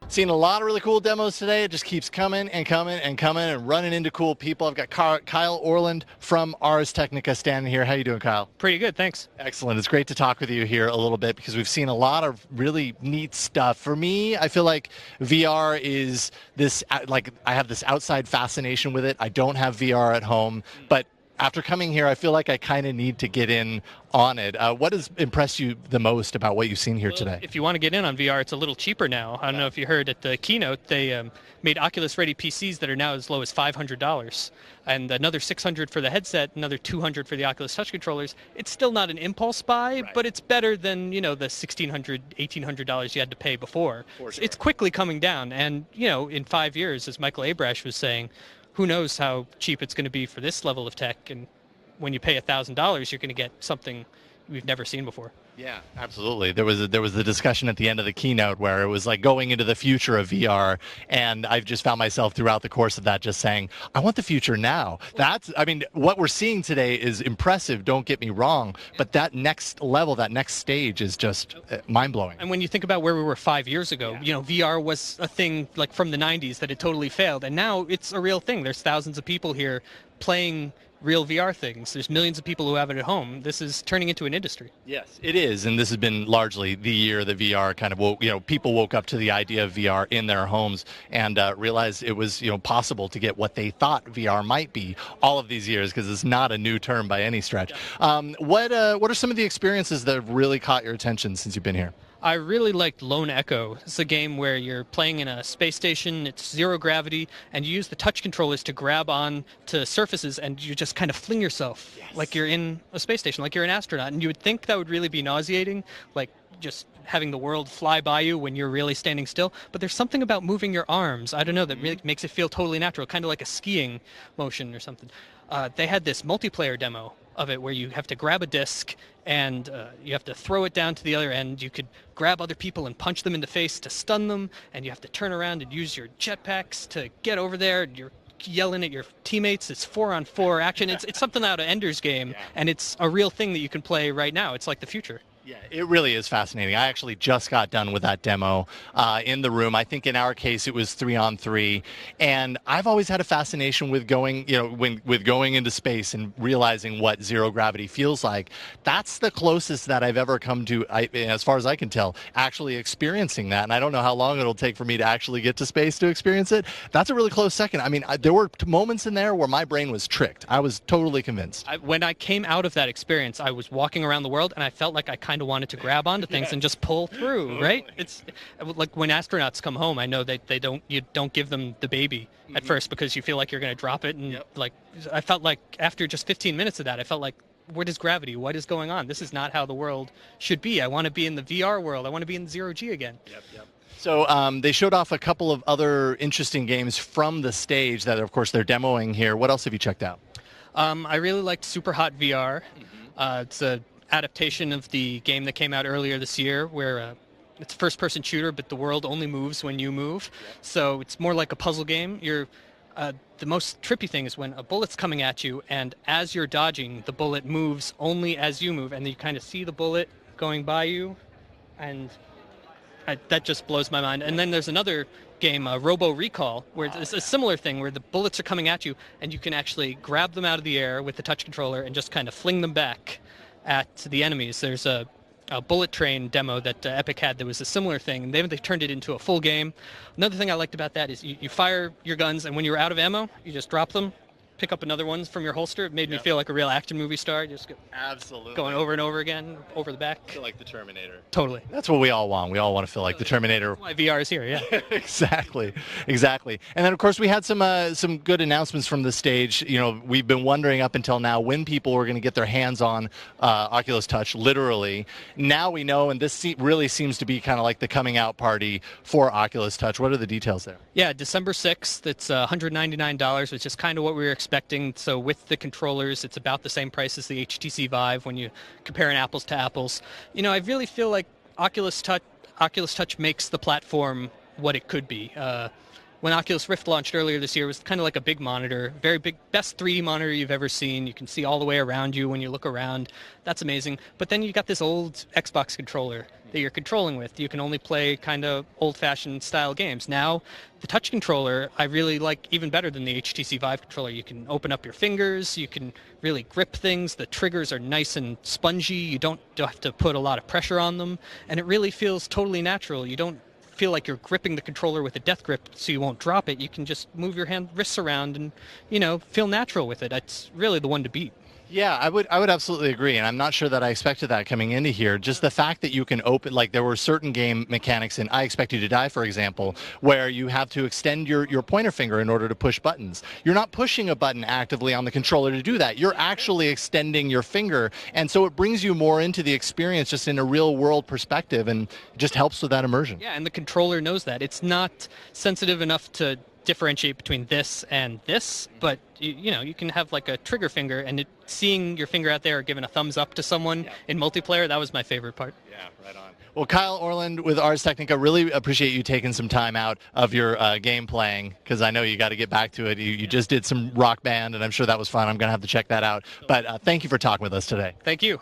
Seen a lot of really cool demos today. It just keeps coming and coming and coming and running into cool people. I've got Kyle Orland from Ars Technica standing here. How you doing, Kyle? Pretty good, thanks. Excellent. It's great to talk with you here a little bit because we've seen a lot of really neat stuff. For me, I feel like VR is this, like I have this outside fascination with it. I don't have VR at home, but after coming here, I feel like I kind of need to get in on it. What has impressed you the most about what you've seen here today? If you want to get in on VR, it's a little cheaper now. I don't know if you heard at the keynote, they made Oculus-ready PCs that are now as low as $500, and another $600 for the headset, another $200 for the Oculus Touch controllers. It's still not an impulse buy, Right. but it's better than the $1,600, $1,800 you had to pay before. For sure. It's quickly coming down, and in 5 years, as Michael Abrash was saying, who knows how cheap it's going to be for this level of tech, and when you pay $1,000, you're going to get something we've never seen before. Yeah, absolutely. There was the discussion at the end of the keynote where it was like going into the future of VR, and I've just found myself throughout the course of that just saying, I want the future now. What we're seeing today is impressive, don't get me wrong, but that next level, that next stage is just mind-blowing. And when you think about where we were 5 years ago, VR was a thing like from the 90s that had totally failed, and now it's a real thing. There's thousands of people here playing real VR things. There's millions of people who have it at home. This is turning into an industry. Yes, it is, and this has been largely the year that VR kind of woke. People woke up to the idea of VR in their homes and realized it was possible to get what they thought VR might be all of these years, because it's not a new term by any stretch. What are some of the experiences that have really caught your attention since you've been here? I really liked Lone Echo. It's a game where you're playing in a space station, it's zero gravity, and you use the touch controllers to grab on to surfaces, and you just kind of fling yourself like you're in a space station, like you're an astronaut. And you would think that would really be nauseating, like just having the world fly by you when you're really standing still. But there's something about moving your arms, I don't know, that really makes it feel totally natural, kind of like a skiing motion or something. They had this multiplayer demo of it where you have to grab a disc and you have to throw it down to the other end. You could grab other people and punch them in the face to stun them, and you have to turn around and use your jetpacks to get over there. You're yelling at your teammates. It's 4-on-4 action. It's something out of Ender's Game, and it's a real thing that you can play right now. It's like the future. Yeah, it really is fascinating. I actually just got done with that demo in the room. I think in our case it was 3-on-3, and I've always had a fascination with going, with going into space and realizing what zero gravity feels like. That's the closest that I've ever come to, as far as I can tell, actually experiencing that. And I don't know how long it'll take for me to actually get to space to experience it. That's a really close second. I mean, there were moments in there where my brain was tricked. I was totally convinced. When I came out of that experience, I was walking around the world, and I felt like I kind of wanted to grab onto things and just pull through, right? It's like when astronauts come home, I know that you don't give them the baby at first because you feel like you're going to drop it, and I felt like after just 15 minutes of that, I felt like, what is gravity? What is going on? This is not how the world should be. I want to be in the VR world. I want to be in 0G again. Yep. So they showed off a couple of other interesting games from the stage that, of course, they're demoing here. What else have you checked out? I really liked Super Hot VR. It's a adaptation of the game that came out earlier this year where it's a first-person shooter, but the world only moves when you move. So it's more like a puzzle game. The most trippy thing is when a bullet's coming at you, and as you're dodging, the bullet moves only as you move, and you kind of see the bullet going by you, and that just blows my mind. And then there's another game, Robo Recall, where it's a similar thing where the bullets are coming at you, and you can actually grab them out of the air with the touch controller and just kind of fling them back at the enemies. There's a bullet train demo that Epic had that was a similar thing, and they've turned it into a full game. Another thing I liked about that is you fire your guns, and when you're out of ammo, you just drop them, pick up another one from your holster. It made me feel like a real action movie star. Just Absolutely. Going over and over again, over the back. Feel like the Terminator. Totally. That's what we all want. We all want to feel like the Terminator. That's why VR is here, yeah. Exactly. And then, of course, we had some good announcements from the stage. We've been wondering up until now when people were going to get their hands on Oculus Touch, literally. Now we know, and this really seems to be kind of like the coming out party for Oculus Touch. What are the details there? Yeah, December 6th. It's $199, which is kind of what we were expecting. So with the controllers, it's about the same price as the HTC Vive when you compare an apples to apples. I really feel like Oculus Touch makes the platform what it could be. when Oculus Rift launched earlier this year, it was kind of like a big monitor, very big, best 3D monitor you've ever seen. You can see all the way around you when you look around. That's amazing. But then you got this old Xbox controller that you're controlling with. You can only play kind of old-fashioned style games. Now, the touch controller I really like even better than the HTC Vive controller. You can open up your fingers, you can really grip things, the triggers are nice and spongy, you don't have to put a lot of pressure on them, and it really feels totally natural. You don't feel like you're gripping the controller with a death grip so you won't drop it. You can just move your wrists around and, feel natural with it. It's really the one to beat. Yeah, I would absolutely agree, and I'm not sure that I expected that coming into here. Just the fact that you can open, like there were certain game mechanics in I Expect You to Die, for example, where you have to extend your pointer finger in order to push buttons. You're not pushing a button actively on the controller to do that. You're actually extending your finger, and so it brings you more into the experience just in a real world perspective, and it just helps with that immersion. Yeah, and the controller knows that. It's not sensitive enough to differentiate between this and this, but you can have like a trigger finger, and seeing your finger out there or giving a thumbs up to someone in multiplayer, that was my favorite part. Yeah, right on. Well, Kyle Orland with Ars Technica, really appreciate you taking some time out of your game playing, because I know you got to get back to it. You just did some Rock Band, and I'm sure that was fun. I'm going to have to check that out. But thank you for talking with us today. Thank you.